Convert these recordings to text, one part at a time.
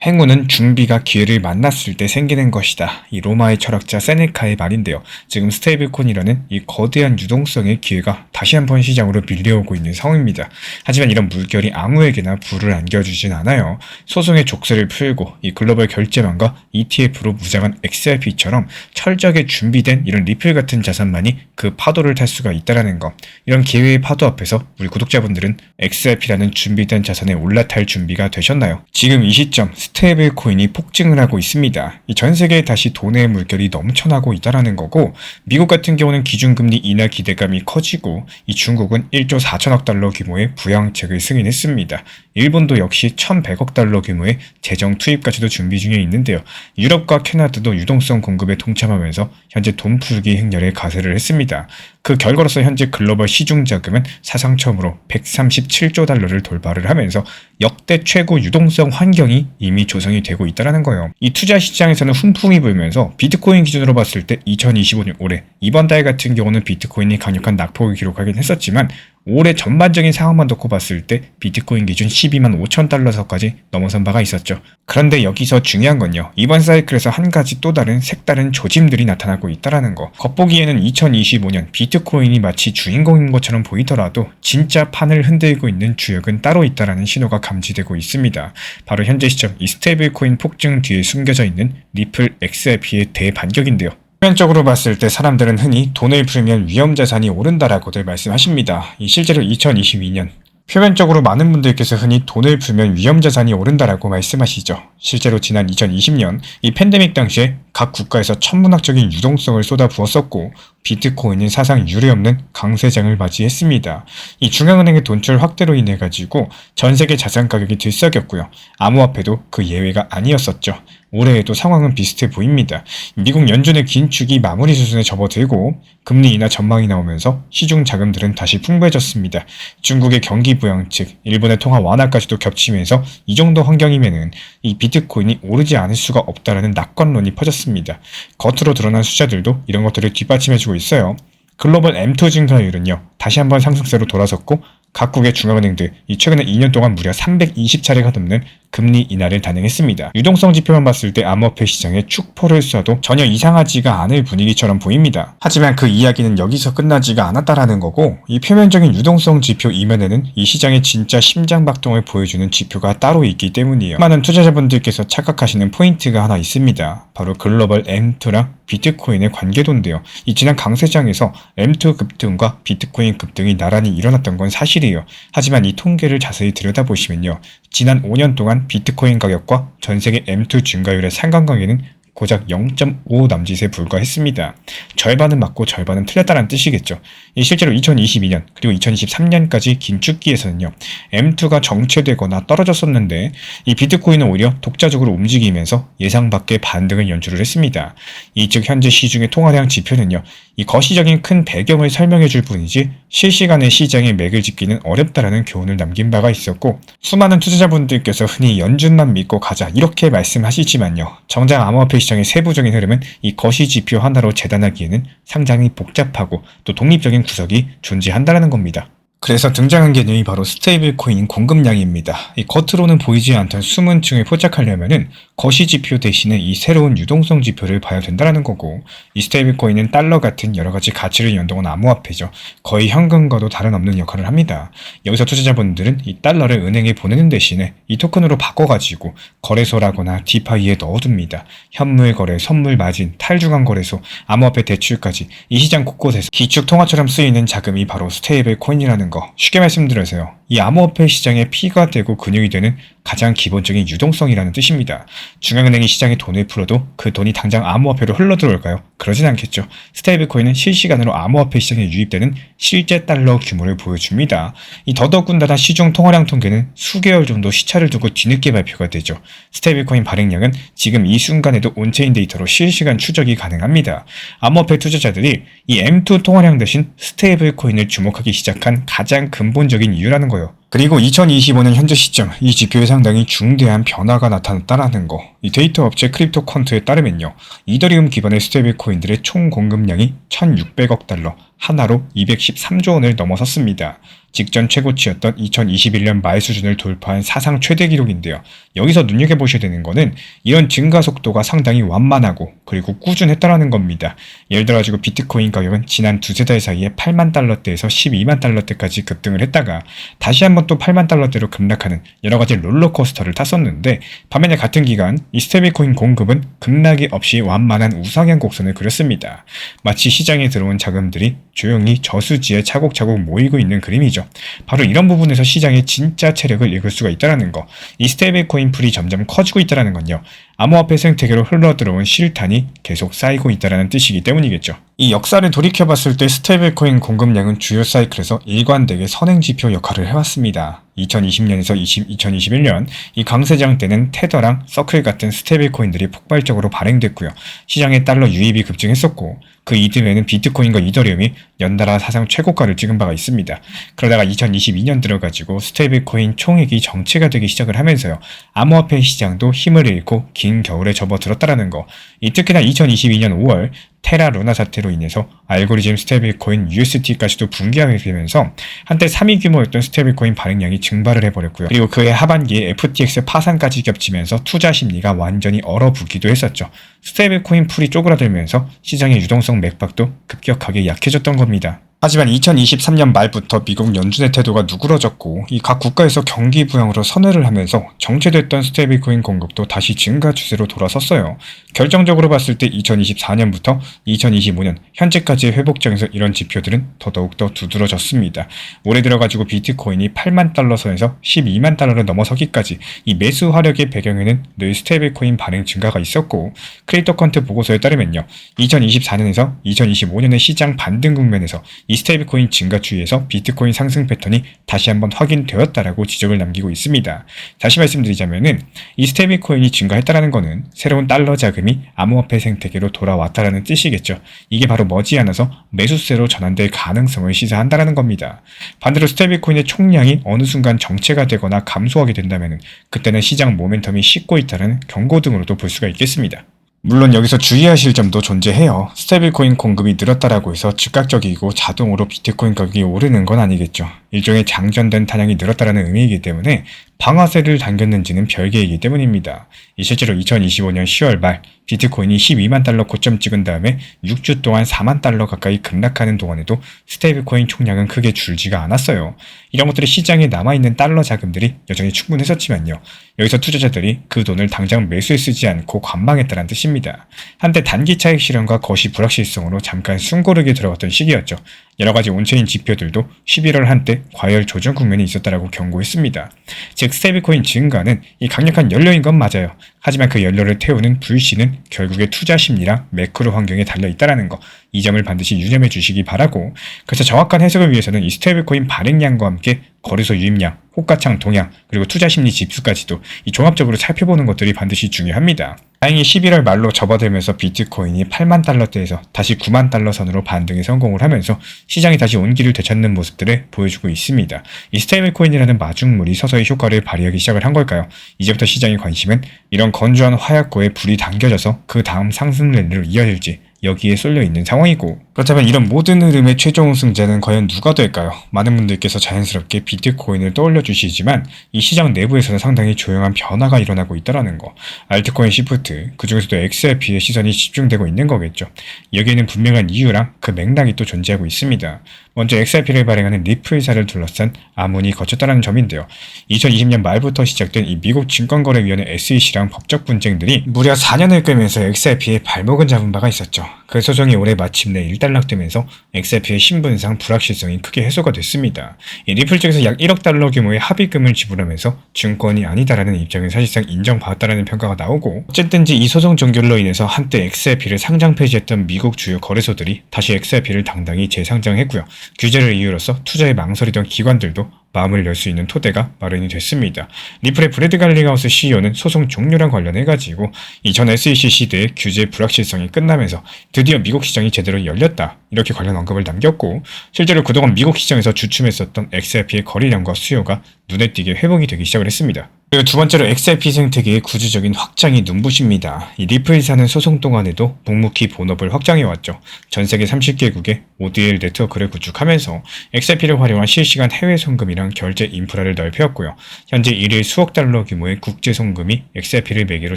행운은 준비가 기회를 만났을 때 생기는 것이다. 이 로마의 철학자 세네카의 말인데요. 지금 스테이블코인이라는 이 거대한 유동성의 기회가 다시 한번 시장으로 밀려오고 있는 상황입니다. 하지만 이런 물결이 아무에게나 불을 안겨주진 않아요. 소송의 족쇄를 풀고 이 글로벌 결제망과 ETF로 무장한 XRP처럼 철저하게 준비된 이런 리플 같은 자산만이 그 파도를 탈 수가 있다는 것. 이런 기회의 파도 앞에서 우리 구독자분들은 XRP라는 준비된 자산에 올라탈 준비가 되셨나요? 지금 이 시점 스테이블 코인이 폭증을 하고 있습니다. 이 전 세계에 다시 돈의 물결이 넘쳐나고 있다는 거고, 미국 같은 경우는 기준금리 인하 기대감이 커지고, 이 중국은 1조 4천억 달러 규모의 부양책을 승인했습니다. 일본도 역시 1,100억 달러 규모의 재정 투입까지도 준비 중에 있는데요. 유럽과 캐나다도 유동성 공급에 동참하면서 현재 돈 풀기 행렬에 가세를 했습니다. 그 결과로서 현재 글로벌 시중 자금은 사상 처음으로 137조 달러를 돌파를 하면서 역대 최고 유동성 환경이 이미 조성이 되고 있다는 거예요. 이 투자 시장에서는 훈풍이 불면서 비트코인 기준으로 봤을 때 2025년 올해 이번 달 같은 경우는 비트코인이 강력한 낙폭을 기록하긴 했었지만 올해 전반적인 상황만 놓고 봤을 때 비트코인 기준 12만 5천 달러서까지 넘어선 바가 있었죠. 그런데 여기서 중요한 건요. 이번 사이클에서 한 가지 또 다른 색다른 조짐들이 나타나고 있다는 거. 겉보기에는 2025년 비트코인이 마치 주인공인 것처럼 보이더라도 진짜 판을 흔들고 있는 주역은 따로 있다는 신호가 감지되고 있습니다. 바로 현재 시점 이 스테이블 코인 폭증 뒤에 숨겨져 있는 리플 XRP의 대반격인데요. 표면적으로 봤을 때 사람들은 흔히 돈을 풀면 위험자산이 오른다라고들 말씀하십니다. 실제로 2022년 표면적으로 많은 분들께서 흔히 돈을 풀면 위험자산이 오른다라고 말씀하시죠. 실제로 지난 2020년 이 팬데믹 당시에 각 국가에서 천문학적인 유동성을 쏟아부었었고 비트코인은 사상 유례없는 강세장을 맞이했습니다. 이 중앙은행의 돈출 확대로 인해 가지고 전 세계 자산 가격이 들썩였고요. 암호화폐도 그 예외가 아니었었죠. 올해에도 상황은 비슷해 보입니다. 미국 연준의 긴축이 마무리 수준에 접어들고 금리 인하 전망이 나오면서 시중 자금들은 다시 풍부해졌습니다. 중국의 경기 부양책, 일본의 통화 완화까지도 겹치면서 이 정도 환경이면은 이 비트코인이 오르지 않을 수가 없다라는 낙관론이 퍼졌습니다. 겉으로 드러난 숫자들도 이런 것들을 뒷받침해주고 있어요. 글로벌 M2 증가율은요, 다시 한번 상승세로 돌아섰고 각국의 중앙은행들 이 최근에 2년 동안 무려 320차례가 넘는 금리 인하를 단행했습니다. 유동성 지표만 봤을 때 암호화폐 시장에 축포를 쏴도 전혀 이상하지가 않을 분위기처럼 보입니다. 하지만 그 이야기는 여기서 끝나지가 않았다라는 거고, 이 표면적인 유동성 지표 이면에는 이 시장의 진짜 심장박동을 보여주는 지표가 따로 있기 때문이에요. 많은 투자자분들께서 착각하시는 포인트가 하나 있습니다. 바로 글로벌 M2랑 비트코인의 관계도인데요. 이 지난 강세장에서 M2 급등과 비트코인 급등이 나란히 일어났던 건 사실이에요. 하지만 이 통계를 자세히 들여다보시면요. 지난 5년 동안 비트코인 가격과 전세계 M2 증가율의 상관관계는 고작 0.5 남짓에 불과했습니다. 절반은 맞고 절반은 틀렸다는 뜻이겠죠. 실제로 2022년 그리고 2023년까지 긴축기에서는요. M2가 정체되거나 떨어졌었는데 이 비트코인은 오히려 독자적으로 움직이면서 예상 밖의 반등을 연출을 했습니다. 이즉 현재 시중의 통화량 지표는요. 이 거시적인 큰 배경을 설명해 줄 뿐이지 실시간의 시장의 맥을 짚기는 어렵다라는 교훈을 남긴 바가 있었고, 수많은 투자자분들께서 흔히 연준만 믿고 가자 이렇게 말씀하시지만요. 정작 암호화폐 시장의 세부적인 흐름은 이 거시지표 하나로 재단하기에는 상당히 복잡하고 또 독립적인 구석이 존재한다는 겁니다. 그래서 등장한 개념이 바로 스테이블 코인 공급량입니다. 이 겉으로는 보이지 않던 숨은 층을 포착하려면은 거시지표 대신에 이 새로운 유동성 지표를 봐야 된다는 거고, 이 스테이블 코인은 달러 같은 여러 가지 가치를 연동한 암호화폐죠. 거의 현금과도 다름없는 역할을 합니다. 여기서 투자자분들은 이 달러를 은행에 보내는 대신에 이 토큰으로 바꿔가지고 거래소라거나 디파이에 넣어둡니다. 현물 거래, 선물 마진, 탈중앙 거래소, 암호화폐 대출까지 이 시장 곳곳에서 기축 통화처럼 쓰이는 자금이 바로 스테이블 코인이라는 거. 쉽게 말씀드려서요. 이 암호화폐 시장의 피가 되고 근육이 되는 가장 기본적인 유동성이라는 뜻입니다. 중앙은행이 시장에 돈을 풀어도 그 돈이 당장 암호화폐로 흘러들어올까요? 그러진 않겠죠. 스테이블코인은 실시간으로 암호화폐 시장에 유입되는 실제 달러 규모를 보여줍니다. 이 더더군다나 시중 통화량 통계는 수개월 정도 시차를 두고 뒤늦게 발표가 되죠. 스테이블코인 발행량은 지금 이 순간에도 온체인 데이터로 실시간 추적이 가능합니다. 암호화폐 투자자들이 이 M2 통화량 대신 스테이블코인을 주목하기 시작한 가장 근본적인 이유라는 거예요. 그리고 2025년 현재 시점 이 지표에 상당히 중대한 변화가 나타났다라는 거. 이 데이터 업체 크립토퀀트에 따르면요. 이더리움 기반의 스테이블 코인들의 총 공급량이 1,600억 달러, 하나로 213조 원을 넘어섰습니다. 직전 최고치였던 2021년 말 수준을 돌파한 사상 최대 기록인데요. 여기서 눈여겨보셔야 되는 거는 이런 증가 속도가 상당히 완만하고 그리고 꾸준했다라는 겁니다. 예를 들어가지고 비트코인 가격은 지난 두세 달 사이에 8만 달러대에서 12만 달러대까지 급등을 했다가 다시 한번 또 8만 달러대로 급락하는 여러가지 롤러코스터를 탔었는데, 반면에 같은 기간 이 스테이블코인 공급은 급락이 없이 완만한 우상향 곡선을 그렸습니다. 마치 시장에 들어온 자금들이 조용히 저수지에 차곡차곡 모이고 있는 그림이죠. 바로 이런 부분에서 시장의 진짜 체력을 읽을 수가 있다는 거. 이 스테이블 코인 풀이 점점 커지고 있다는 건요. 암호화폐 생태계로 흘러들어온 실탄이 계속 쌓이고 있다는 뜻이기 때문이겠죠. 이 역사를 돌이켜봤을 때 스테이블 코인 공급량은 주요 사이클에서 일관되게 선행지표 역할을 해왔습니다. 2020년에서 2021년 이 강세장 때는 테더랑 서클 같은 스테이블 코인들이 폭발적으로 발행됐고요. 시장에 달러 유입이 급증했었고, 그 이듬해는 비트코인과 이더리움이 연달아 사상 최고가를 찍은 바가 있습니다. 그러다가 2022년 들어가지고 스테이블 코인 총액이 정체가 되기 시작을 하면서요. 암호화폐 시장도 힘을 잃고 긴 겨울에 접어들었다라는 거. 특히나 2022년 5월 테라 루나 사태로 인해서 알고리즘 스테이블코인 UST까지도 붕괴하게 되면서 한때 3위 규모였던 스테이블코인 발행량이 증발을 해버렸고요. 그리고 그해 하반기에 FTX 파산까지 겹치면서 투자 심리가 완전히 얼어붙기도 했었죠. 스테이블코인 풀이 쪼그라들면서 시장의 유동성 맥박도 급격하게 약해졌던 겁니다. 하지만 2023년 말부터 미국 연준의 태도가 누그러졌고 이 각 국가에서 경기 부양으로 선회를 하면서 정체됐던 스테이블코인 공급도 다시 증가 추세로 돌아섰어요. 결정적으로 봤을 때 2024년부터 2025년 현재까지의 회복장에서 이런 지표들은 더더욱더 두드러졌습니다. 올해 들어가지고 비트코인이 8만 달러 선에서 12만 달러를 넘어서기까지 이 매수 화력의 배경에는 늘 스테이블코인 발행 증가가 있었고, 크립토퀀트 보고서에 따르면요. 2024년에서 2025년의 시장 반등 국면에서 이 스테이블코인 증가 추이에서 비트코인 상승 패턴이 다시 한번 확인되었다라고 지적을 남기고 있습니다. 다시 말씀드리자면은 이 스테이블코인이 증가했다라는 거는 새로운 달러 자금이 암호화폐 생태계로 돌아왔다라는 뜻이겠죠. 이게 바로 머지않아서 매수세로 전환될 가능성을 시사한다라는 겁니다. 반대로 스테이블코인의 총량이 어느 순간 정체가 되거나 감소하게 된다면은 그때는 시장 모멘텀이 식고 있다는 경고 등으로도 볼 수가 있겠습니다. 물론 여기서 주의하실 점도 존재해요. 스테이블코인 공급이 늘었다라고 해서 즉각적이고 자동으로 비트코인 가격이 오르는 건 아니겠죠. 일종의 장전된 탄양이 늘었다라는 의미이기 때문에 방아쇠를 당겼는지는 별개이기 때문입니다. 실제로 2025년 10월 말 비트코인이 12만 달러 고점 찍은 다음에 6주 동안 4만 달러 가까이 급락하는 동안에도 스테이블코인 총량은 크게 줄지가 않았어요. 이런 것들이 시장에 남아있는 달러 자금들이 여전히 충분했었지만요. 여기서 투자자들이 그 돈을 당장 매수에 쓰지 않고 관망했다는 뜻입니다. 한때 단기 차익 실현과 거시 불확실성으로 잠깐 숨고르게 들어갔던 시기였죠. 여러가지 온체인 지표들도 11월 한때 과열 조정 국면이 있었다라고 경고했습니다. 즉 스테이블코인 증가는 이 강력한 연료인 건 맞아요. 하지만 그 연료를 태우는 불씨는 결국에 투자 심리랑 매크로 환경에 달려있다는 거, 이 점을 반드시 유념해 주시기 바라고, 그래서 정확한 해석을 위해서는 이 스테이블코인 발행량과 함께 거래소 유입량, 호가창 동향, 그리고 투자 심리 지수까지도 이 종합적으로 살펴보는 것들이 반드시 중요합니다. 다행히 11월 말로 접어들면서 비트코인이 8만 달러대에서 다시 9만 달러 선으로 반등에 성공을 하면서 시장이 다시 온기를 되찾는 모습들을 보여주고 있습니다. 이 스테이블코인이라는 마중물이 서서히 효과를 발휘하기 시작을 한 걸까요? 이제부터 시장의 관심은 이런 건조한 화약고에 불이 당겨져서 그 다음 상승 랠리로 이어질지 여기에 쏠려 있는 상황이고, 그렇다면 이런 모든 흐름의 최종 우승자는 과연 누가 될까요? 많은 분들께서 자연스럽게 비트코인을 떠올려 주시지만 이 시장 내부에서는 상당히 조용한 변화가 일어나고 있다는 거. 알트코인 시프트, 그중에서도 XRP의 시선이 집중되고 있는 거겠죠. 여기에는 분명한 이유랑 그 맥락이 또 존재하고 있습니다. 먼저 XRP를 발행하는 리플사를 둘러싼 암문이 거쳤다는 점인데요. 2020년 말부터 시작된 이 미국 증권거래위원회 SEC랑 법적 분쟁들이 무려 4년을 끌면서 XRP의 발목을 잡은 바가 있었죠. 그 소송이 올해 마침내 일단락되면서 XRP의 신분상 불확실성이 크게 해소가 됐습니다. 이 리플 쪽에서 약 1억 달러 규모의 합의금을 지불하면서 증권이 아니다라는 입장을 사실상 인정받았다는 평가가 나오고, 어쨌든지 이 소송 종결로 인해서 한때 XRP를 상장 폐지했던 미국 주요 거래소들이 다시 XRP를 당당히 재상장했고요. 규제를 이유로서 투자에 망설이던 기관들도 마음을 열 수 있는 토대가 마련이 됐습니다. 리플의 브래드 갈링하우스 CEO는 소송 종료랑 관련해가지고 이 전 SEC 시대의 규제 불확실성이 끝나면서 드디어 미국 시장이 제대로 열렸다 잡혔다. 이렇게 관련 언급을 남겼고 실제로 그동안 미국 시장에서 주춤했었던 XRP의 거래량과 수요가 눈에 띄게 회복이 되기 시작을 했습니다. 그리고 두 번째로 XRP 생태계의 구조적인 확장이 눈부십니다. 이 리플사는 소송 동안에도 묵묵히 본업을 확장해왔죠. 전 세계 30개국의 ODL 네트워크를 구축하면서 XRP를 활용한 실시간 해외 송금이랑 결제 인프라를 넓혔고요. 현재 1일 수억 달러 규모의 국제 송금이 XRP를 매개로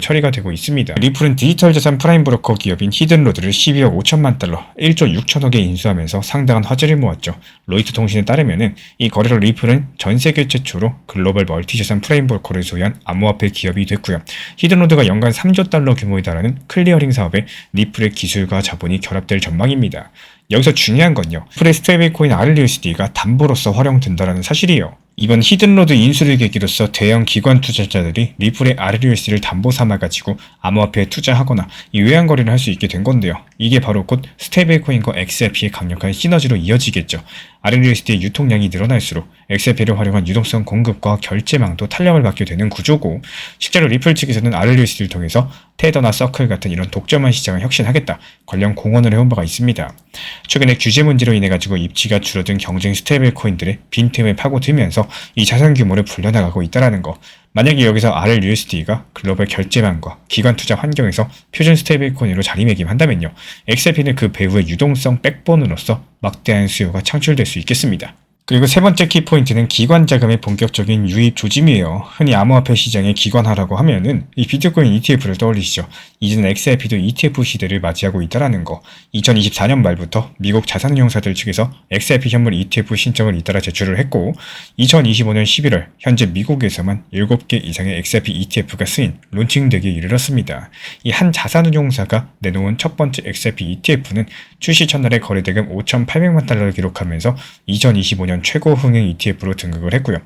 처리가 되고 있습니다. 리플은 디지털 자산 프라임 브로커 기업인 히든로드를 12억 5천만 달러, 1조 6천억에 인수하면서 상당한 화제를 모았죠. 로이터 통신에 따르면은 이 거래로 리플은 전 세계 최초로 글로벌 멀티 자산 프라임 브로커를 소유한 암호화폐 기업이 됐고요. 히든로드가 연간 3조 달러 규모에 달하는 클리어링 사업에 리플의 기술과 자본이 결합될 전망입니다. 여기서 중요한 건요. 리플의 스테이블코인 RLUSD가 담보로서 활용된다는 사실이에요. 이번 히든로드 인수를 계기로서 대형 기관 투자자들이 리플의 RLUSD를 담보 삼아가지고 암호화폐에 투자하거나 이 외환 거래를 할 수 있게 된 건데요. 이게 바로 곧 스테이블코인과 XRP의 강력한 시너지로 이어지겠죠. RLUSD의 유통량이 늘어날수록 XRP를 활용한 유동성 공급과 결제망도 탄력을 받게 되는 구조고 실제로 리플 측에서는 RLUSD를 통해서 테더나 서클 같은 이런 독점한 시장을 혁신하겠다 관련 공언을 해온 바가 있습니다. 최근에 규제 문제로 인해 가지고 입지가 줄어든 경쟁 스테이블 코인들의 빈틈을 파고들면서 이 자산 규모를 불려나가고 있다는 거. 만약에 여기서 RLUSD가 글로벌 결제망과 기관 투자 환경에서 표준 스테이블 코인으로 자리매김한다면요. XRP는 그 배후의 유동성 백본으로서 막대한 수요가 창출될 수 있겠습니다. 그리고 세 번째 키포인트는 기관 자금의 본격적인 유입 조짐이에요. 흔히 암호화폐 시장의 기관화라고 하면은 이 비트코인 ETF를 떠올리시죠. 이제는 XRP도 ETF 시대를 맞이하고 있다는 거. 2024년 말부터 미국 자산운용사들 측에서 XRP 현물 ETF 신청을 잇따라 제출을 했고 2025년 11월 현재 미국에서만 7개 이상의 XRP ETF가 쓰인 론칭되기에 이르렀습니다. 이 한 자산운용사가 내놓은 첫 번째 XRP ETF는 출시 첫날의 거래대금 5,800만 달러를 기록하면서 2025년 최고 흥행 ETF로 등극을 했고요.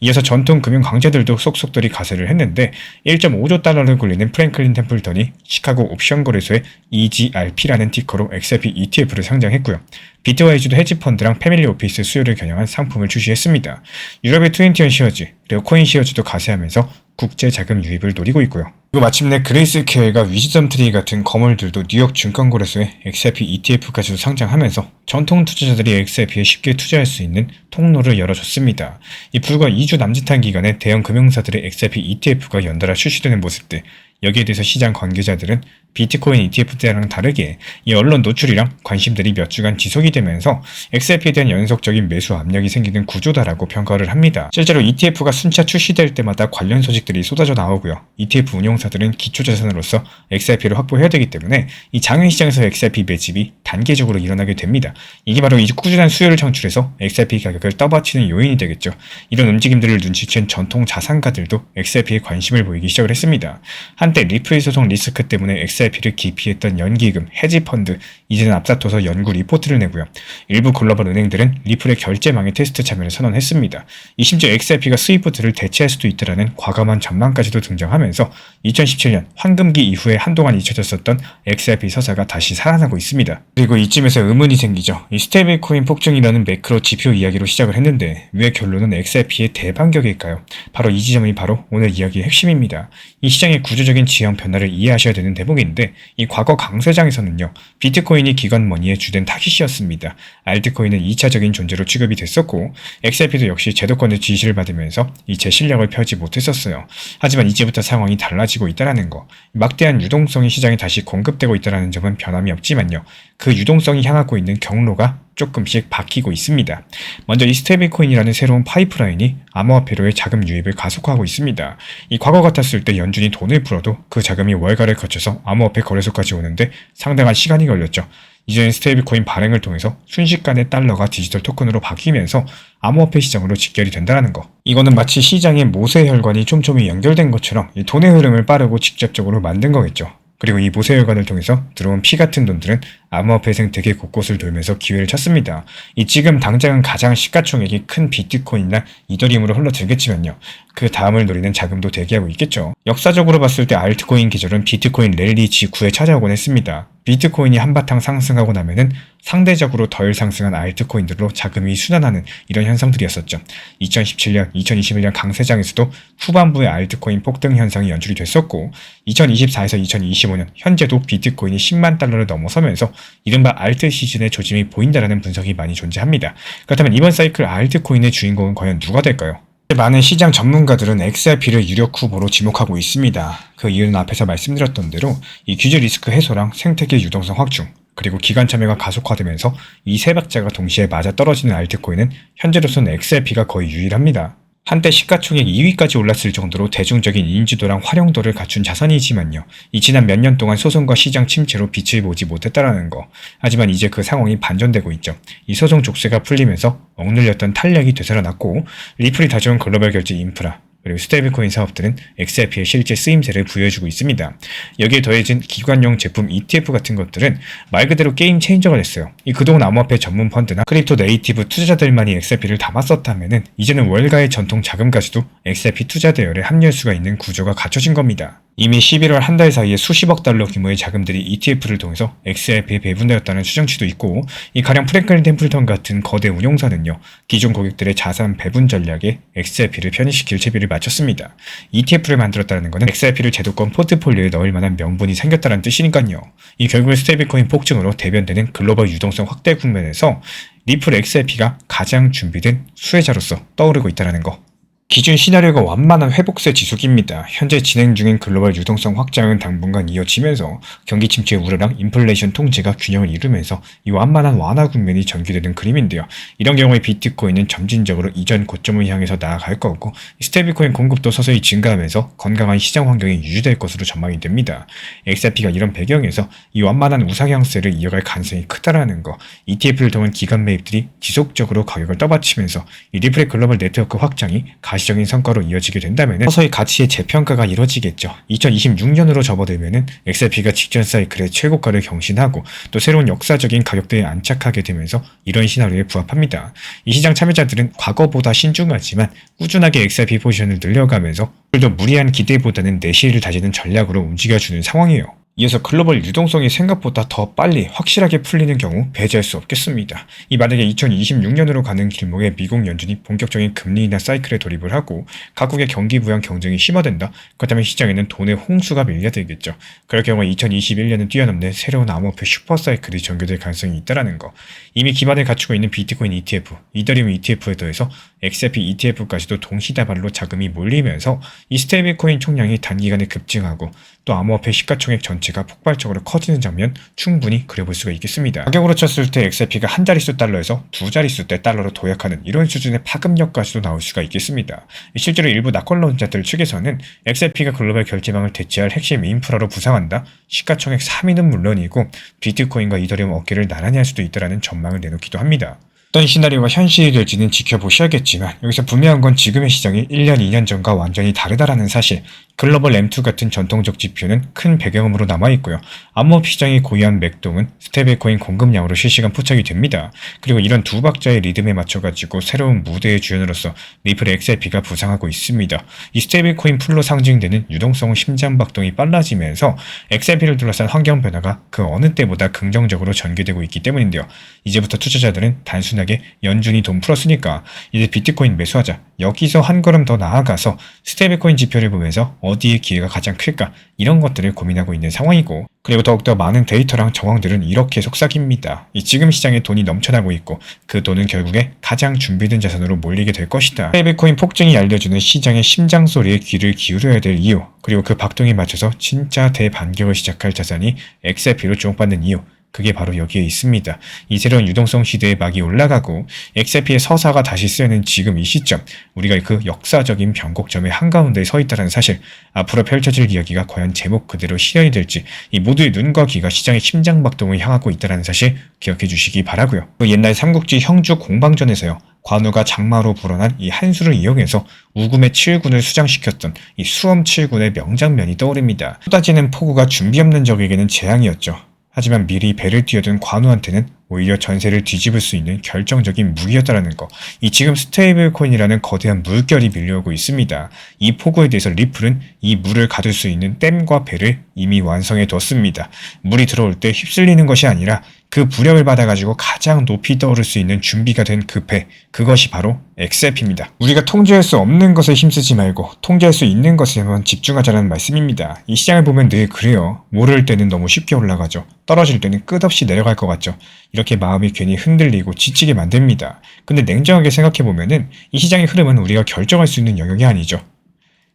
이어서 전통 금융 강자들도 속속들이 가세를 했는데 1.5조 달러를 굴리는 프랭클린 템플턴이 시카고 옵션 거래소에 EGRP라는 티커로 XRP ETF를 상장했고요. 비트와이즈도 헤지펀드랑 패밀리 오피스 수요를 겨냥한 상품을 출시했습니다. 유럽의 21 시어즈, 그리고 코인 시어즈도 가세하면서 국제 자금 유입을 노리고 있고요. 그리고 마침내 그레이스케어가 위즈덤 트리 같은 거물들도 뉴욕 증권거래소에 XRP ETF까지도 상장하면서 전통 투자자들이 XRP에 쉽게 투자할 수 있는 통로를 열어줬습니다. 이 불과 2주 남짓한 기간에 대형 금융사들의 XRP ETF가 연달아 출시되는 모습들, 여기에 대해서 시장 관계자들은 비트코인 ETF 때랑 다르게 이 언론 노출이랑 관심들이 몇 주간 지속이 되면서 XRP에 대한 연속적인 매수 압력이 생기는 구조다라고 평가를 합니다. 실제로 ETF가 순차 출시될 때마다 관련 소식들이 쏟아져 나오고요. ETF 운용사들은 기초자산으로서 XRP를 확보해야 되기 때문에 이 장외시장에서 XRP 매집이 단계적으로 일어나게 됩니다. 이게 바로 이 꾸준한 수요를 창출해서 XRP 가격을 떠받치는 요인이 되겠죠. 이런 움직임들을 눈치챈 전통 자산가들도 XRP에 관심을 보이기 시작을 했습니다. 한때 리플 소송 리스크 때문에 XRP를 기피했던 연기금, 헤지펀드, 이제는 앞다퉈서 연구 리포트를 내고요. 일부 글로벌 은행들은 리플의 결제망의 테스트 참여를 선언했습니다. 심지어 XRP가 스위프트를 대체할 수도 있다라는 과감한 전망까지도 등장하면서 2017년 황금기 이후에 한동안 잊혀졌었던 XRP 서사가 다시 살아나고 있습니다. 그리고 이쯤에서 의문이 생기죠. 이 스테이블 코인 폭증이라는 매크로 지표 이야기로 시작을 했는데 왜 결론은 XRP의 대반격일까요? 바로 이 지점이 바로 오늘 이야기의 핵심입니다. 이 시장의 구조적인 지형 변화를 이해하셔야 되는 대목인데 이 과거 강세장에서는요. 비트코인이 기관 머니의 주된 타깃이었습니다. 알트코인은 2차적인 존재로 취급이 됐었고 XRP도 역시 제도권의 지시를 받으면서 이 제 실력을 펴지 못했었어요. 하지만 이제부터 상황이 달라지고 있다는 거. 막대한 유동성이 시장에 다시 공급되고 있다는 점은 변함이 없지만요. 그 유동성이 향하고 있는 경로가 조금씩 바뀌고 있습니다. 먼저 이 스테이블코인이라는 새로운 파이프라인이 암호화폐로의 자금 유입을 가속화하고 있습니다. 이 과거 같았을 때 연준이 돈을 풀어도 그 자금이 월가를 거쳐서 암호화폐 거래소까지 오는데 상당한 시간이 걸렸죠. 이제는 스테이블코인 발행을 통해서 순식간에 달러가 디지털 토큰으로 바뀌면서 암호화폐 시장으로 직결이 된다는 거. 이거는 마치 시장의 모세혈관이 촘촘히 연결된 것처럼 이 돈의 흐름을 빠르고 직접적으로 만든 거겠죠. 그리고 이 모세혈관을 통해서 들어온 피 같은 돈들은 암호화폐 생태계 곳곳을 돌면서 기회를 찾습니다. 이 지금 당장은 가장 시가총액이 큰 비트코인이나 이더리움으로 흘러들겠지만요. 그 다음을 노리는 자금도 대기하고 있겠죠. 역사적으로 봤을 때 알트코인 계절은 비트코인 랠리 직후에 찾아오곤 했습니다. 비트코인이 한바탕 상승하고 나면은 상대적으로 덜 상승한 알트코인들로 자금이 순환하는 이런 현상들이었었죠. 2017년, 2021년 강세장에서도 후반부에 알트코인 폭등 현상이 연출이 됐었고 2024에서 2025년 현재도 비트코인이 10만 달러를 넘어서면서 이른바 알트 시즌의 조짐이 보인다라는 분석이 많이 존재합니다. 그렇다면 이번 사이클 알트코인의 주인공은 과연 누가 될까요? 많은 시장 전문가들은 XRP를 유력 후보로 지목하고 있습니다. 그 이유는 앞에서 말씀드렸던 대로 이 규제 리스크 해소랑 생태계 유동성 확충, 그리고 기관 참여가 가속화되면서 이 세 박자가 동시에 맞아떨어지는 알트코인은 현재로서는 XRP가 거의 유일합니다. 한때 시가총액 2위까지 올랐을 정도로 대중적인 인지도랑 활용도를 갖춘 자산이지만요. 이 지난 몇 년 동안 소송과 시장 침체로 빛을 보지 못했다라는 거. 하지만 이제 그 상황이 반전되고 있죠. 이 소송 족쇄가 풀리면서 억눌렸던 탄력이 되살아났고 리플이 가져온 글로벌 결제 인프라, 그리고 스테이블코인 사업들은 XRP의 실제 쓰임새를 부여해주고 있습니다. 여기에 더해진 기관용 제품 ETF 같은 것들은 말 그대로 게임 체인저가 됐어요. 이 그동안 암호화폐 전문 펀드나 크립토 네이티브 투자자들만이 XRP를 담았었다면은 이제는 월가의 전통 자금까지도 XRP 투자 대열에 합류할 수가 있는 구조가 갖춰진 겁니다. 이미 11월 한 달 사이에 수십억 달러 규모의 자금들이 ETF를 통해서 XRP에 배분되었다는 추정치도 있고 이 가령 프랭클린 템플턴 같은 거대 운용사는요. 기존 고객들의 자산 배분 전략에 XRP를 편입시킬 채비를 마쳤습니다. ETF를 만들었다는 것은 XRP를 제도권 포트폴리오에 넣을 만한 명분이 생겼다는 뜻이니까요. 이 결국은 스테이블코인 폭증으로 대변되는 글로벌 유동성 확대 국면에서 리플 XRP가 가장 준비된 수혜자로서 떠오르고 있다는 거. 기준 시나리오가 완만한 회복세 지속입니다. 현재 진행 중인 글로벌 유동성 확장은 당분간 이어지면서 경기 침체 우려랑 인플레이션 통제가 균형을 이루면서 이 완만한 완화 국면이 전개되는 그림인데요. 이런 경우에 비트코인은 점진적으로 이전 고점을 향해서 나아갈 거고 스테이블코인 공급도 서서히 증가하면서 건강한 시장 환경이 유지될 것으로 전망이 됩니다. XRP가 이런 배경에서 이 완만한 우상향세를 이어갈 가능성이 크다라는 거, ETF를 통한 기관 매입들이 지속적으로 가격을 떠받치면서 이 리플의 글로벌 네트워크 확장이 가시적인 성과로 이어지게 된다면 서서히 가치의 재평가가 이뤄지겠죠. 2026년으로 접어들면 XRP가 직전 사이클의 최고가를 경신하고 또 새로운 역사적인 가격대에 안착하게 되면서 이런 시나리오에 부합합니다. 이 시장 참여자들은 과거보다 신중하지만 꾸준하게 XRP 포지션을 늘려가면서 더 무리한 기대보다는 내실을 다지는 전략으로 움직여주는 상황이에요. 이어서 글로벌 유동성이 생각보다 더 빨리 확실하게 풀리는 경우 배제할 수 없겠습니다. 이 만약에 2026년으로 가는 길목에 미국 연준이 본격적인 금리 인하 사이클에 돌입을 하고 각국의 경기 부양 경쟁이 심화된다. 그렇다면 시장에는 돈의 홍수가 밀려들겠죠. 그럴 경우 2021년을 뛰어넘는 새로운 암호화폐 슈퍼 사이클이 전개될 가능성이 있다는 거. 이미 기반을 갖추고 있는 비트코인 ETF, 이더리움 ETF에 더해서 XRP ETF까지도 동시다발로 자금이 몰리면서 이 스테이블코인 총량이 단기간에 급증하고 또 암호화폐 시가총액 전체가 폭발적으로 커지는 장면 충분히 그려볼 수가 있겠습니다. 가격으로 쳤을 때 XRP가 한 자릿수 달러에서 두 자릿수 대 달러로 도약하는 이런 수준의 파급력까지도 나올 수가 있겠습니다. 실제로 일부 낙관론자들 측에서는 XRP가 글로벌 결제망을 대체할 핵심 인프라로 부상한다. 시가총액 3위는 물론이고 비트코인과 이더리움 어깨를 나란히 할 수도 있다는 전망을 내놓기도 합니다. 어떤 시나리오가 현실이 될지는 지켜보셔야겠지만 여기서 분명한 건 지금의 시장이 1년, 2년 전과 완전히 다르다라는 사실. 글로벌 M2 같은 전통적 지표는 큰 배경음으로 남아있고요. 암호화폐 시장이 고유한 맥동은 스테이블코인 공급량으로 실시간 포착이 됩니다. 그리고 이런 두 박자의 리듬에 맞춰가지고 새로운 무대의 주연으로서 리플 XRP가 부상하고 있습니다. 이 스테이블코인 풀로 상징되는 유동성 심장박동이 빨라지면서 XRP를 둘러싼 환경 변화가 그 어느 때보다 긍정적으로 전개되고 있기 때문인데요. 이제부터 투자자들은 단순하게 연준이 돈 풀었으니까 이제 비트코인 매수하자. 여기서 한 걸음 더 나아가서 스테이블코인 지표를 보면서 어디에 기회가 가장 클까 이런 것들을 고민하고 있는 상황이고 그리고 더욱더 많은 데이터랑 정황들은 이렇게 속삭입니다. 이 지금 시장에 돈이 넘쳐나고 있고 그 돈은 결국에 가장 준비된 자산으로 몰리게 될 것이다. 스테이블코인 폭증이 알려주는 시장의 심장소리에 귀를 기울여야 될 이유 그리고 그 박동에 맞춰서 진짜 대반격을 시작할 자산이 XRP로 주목받는 이유 그게 바로 여기에 있습니다. 이 새로운 유동성 시대에 막이 올라가고 XRP의 서사가 다시 쓰이는 지금 이 시점 우리가 그 역사적인 변곡점의 한가운데에 서 있다는 사실 앞으로 펼쳐질 이야기가 과연 제목 그대로 실현이 될지 이 모두의 눈과 귀가 시장의 심장박동을 향하고 있다는 사실 기억해 주시기 바라고요. 그 옛날 삼국지 형주 공방전에서요. 관우가 장마로 불어난 이 한수를 이용해서 우금의 7군을 수장시켰던 이 수엄 7군의 명장면이 떠오릅니다. 쏟아지는 폭우가 준비 없는 적에게는 재앙이었죠. 하지만 미리 배를 띄워둔 관우한테는 오히려 전세를 뒤집을 수 있는 결정적인 무기였다는 거. 이 지금 스테이블 코인이라는 거대한 물결이 밀려오고 있습니다. 이 폭우에 대해서 리플은 이 물을 가둘 수 있는 댐과 배를 이미 완성해 뒀습니다. 물이 들어올 때 휩쓸리는 것이 아니라 그 부력을 받아가지고 가장 높이 떠오를 수 있는 준비가 된 그 배, 그것이 바로 XRP입니다. 우리가 통제할 수 없는 것에 힘쓰지 말고 통제할 수 있는 것에만 집중하자는 말씀입니다. 이 시장을 보면 늘 그래요. 오를 때는 너무 쉽게 올라가죠. 떨어질 때는 끝없이 내려갈 것 같죠. 이렇게 마음이 괜히 흔들리고 지치게 만듭니다. 근데 냉정하게 생각해보면은 이 시장의 흐름은 우리가 결정할 수 있는 영역이 아니죠.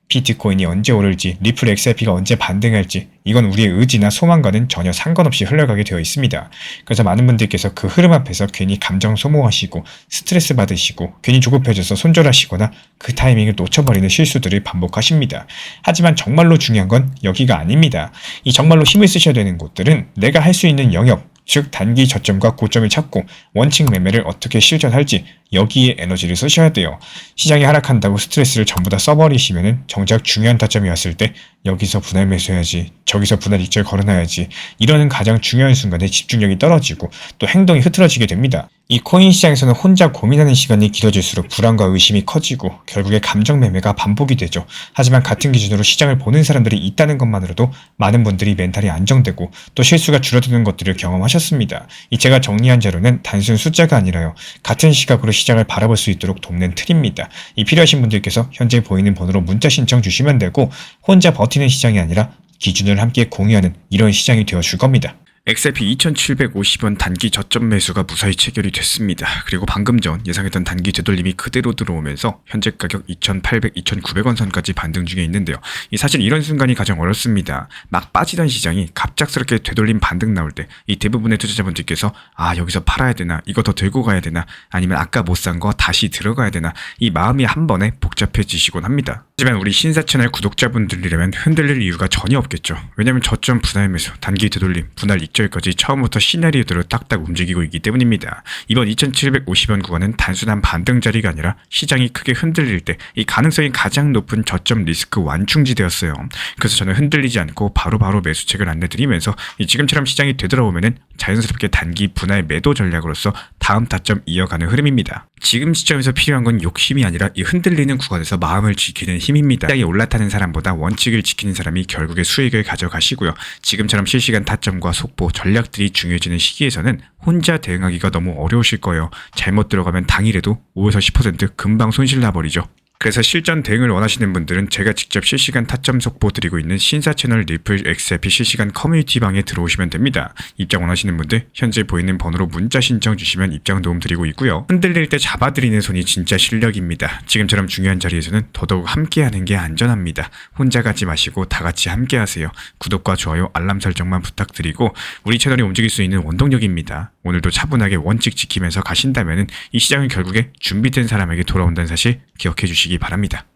비트코인이 언제 오를지, 리플 XRP가 언제 반등할지, 이건 우리의 의지나 소망과는 전혀 상관없이 흘러가게 되어 있습니다. 그래서 많은 분들께서 그 흐름 앞에서 괜히 감정 소모하시고 스트레스 받으시고 괜히 조급해져서 손절하시거나 그 타이밍을 놓쳐버리는 실수들을 반복하십니다. 하지만 정말로 중요한 건 여기가 아닙니다. 이 정말로 힘을 쓰셔야 되는 곳들은 내가 할 수 있는 영역, 즉 단기 저점과 고점을 찾고 원칙 매매를 어떻게 실전할지 여기에 에너지를 쓰셔야 돼요. 시장이 하락한다고 스트레스를 전부 다 써버리시면은 정작 중요한 타점이 왔을 때 여기서 분할 매수해야지, 저기서 분할 익절 걸어놔야지, 이러는 가장 중요한 순간에 집중력이 떨어지고 또 행동이 흐트러지게 됩니다. 이 코인 시장에서는 혼자 고민하는 시간이 길어질수록 불안과 의심이 커지고 결국에 감정 매매가 반복이 되죠. 하지만 같은 기준으로 시장을 보는 사람들이 있다는 것만으로도 많은 분들이 멘탈이 안정되고 또 실수가 줄어드는 것들을 경험하셨습니다. 이 제가 정리한 자료는 단순 숫자가 아니라요. 같은 시각으로 시장을 바라볼 수 있도록 돕는 틀입니다. 이 필요하신 분들께서 현재 보이는 번호로 문자 신청 주시면 되고 혼자 버티는 시장이 아니라 기준을 함께 공유하는 이런 시장이 되어줄 겁니다. XRP 2,750원 단기 저점 매수가 무사히 체결이 됐습니다. 그리고 방금 전 예상했던 단기 되돌림이 그대로 들어오면서 현재 가격 2,800, 2,900원 선까지 반등 중에 있는데요. 사실 이런 순간이 가장 어렵습니다. 막 빠지던 시장이 갑작스럽게 되돌림 반등 나올 때 이 대부분의 투자자분들께서 여기서 팔아야 되나, 이거 더 들고 가야 되나, 아니면 아까 못 산 거 다시 들어가야 되나, 이 마음이 한 번에 복잡해지시곤 합니다. 하지만 우리 신사 채널 구독자분들이라면 흔들릴 이유가 전혀 없겠죠. 왜냐면 저점 분할 매수, 단기 되돌림, 분할 익절까지 처음부터 시나리오대로 딱딱 움직이고 있기 때문입니다. 이번 2,750원 구간은 단순한 반등 자리가 아니라 시장이 크게 흔들릴 때 이 가능성이 가장 높은 저점 리스크 완충지대였어요. 그래서 저는 흔들리지 않고 바로바로 매수책을 안내드리면서 지금처럼 시장이 되돌아오면은 자연스럽게 단기 분할 매도 전략으로서 다음 타점 이어가는 흐름입니다. 지금 시점에서 필요한 건 욕심이 아니라 이 흔들리는 구간에서 마음을 지키는 힘입니다. 시장이 올라타는 사람보다 원칙을 지키는 사람이 결국에 수익을 가져가시고요. 지금처럼 실시간 타점과 속보, 전략들이 중요해지는 시기에서는 혼자 대응하기가 너무 어려우실 거예요. 잘못 들어가면 당일에도 5에서 10% 금방 손실 나버리죠. 그래서 실전 대응을 원하시는 분들은 제가 직접 실시간 타점 속보 드리고 있는 신사 채널 리플 XRP 실시간 커뮤니티 방에 들어오시면 됩니다. 입장 원하시는 분들 현재 보이는 번호로 문자 신청 주시면 입장 도움 드리고 있고요. 흔들릴 때 잡아드리는 손이 진짜 실력입니다. 지금처럼 중요한 자리에서는 더더욱 함께하는 게 안전합니다. 혼자 가지 마시고 다 같이 함께하세요. 구독과 좋아요, 알람 설정만 부탁드리고 우리 채널이 움직일 수 있는 원동력입니다. 오늘도 차분하게 원칙 지키면서 가신다면 이 시장은 결국에 준비된 사람에게 돌아온다는 사실 기억해 주시기 바랍니다.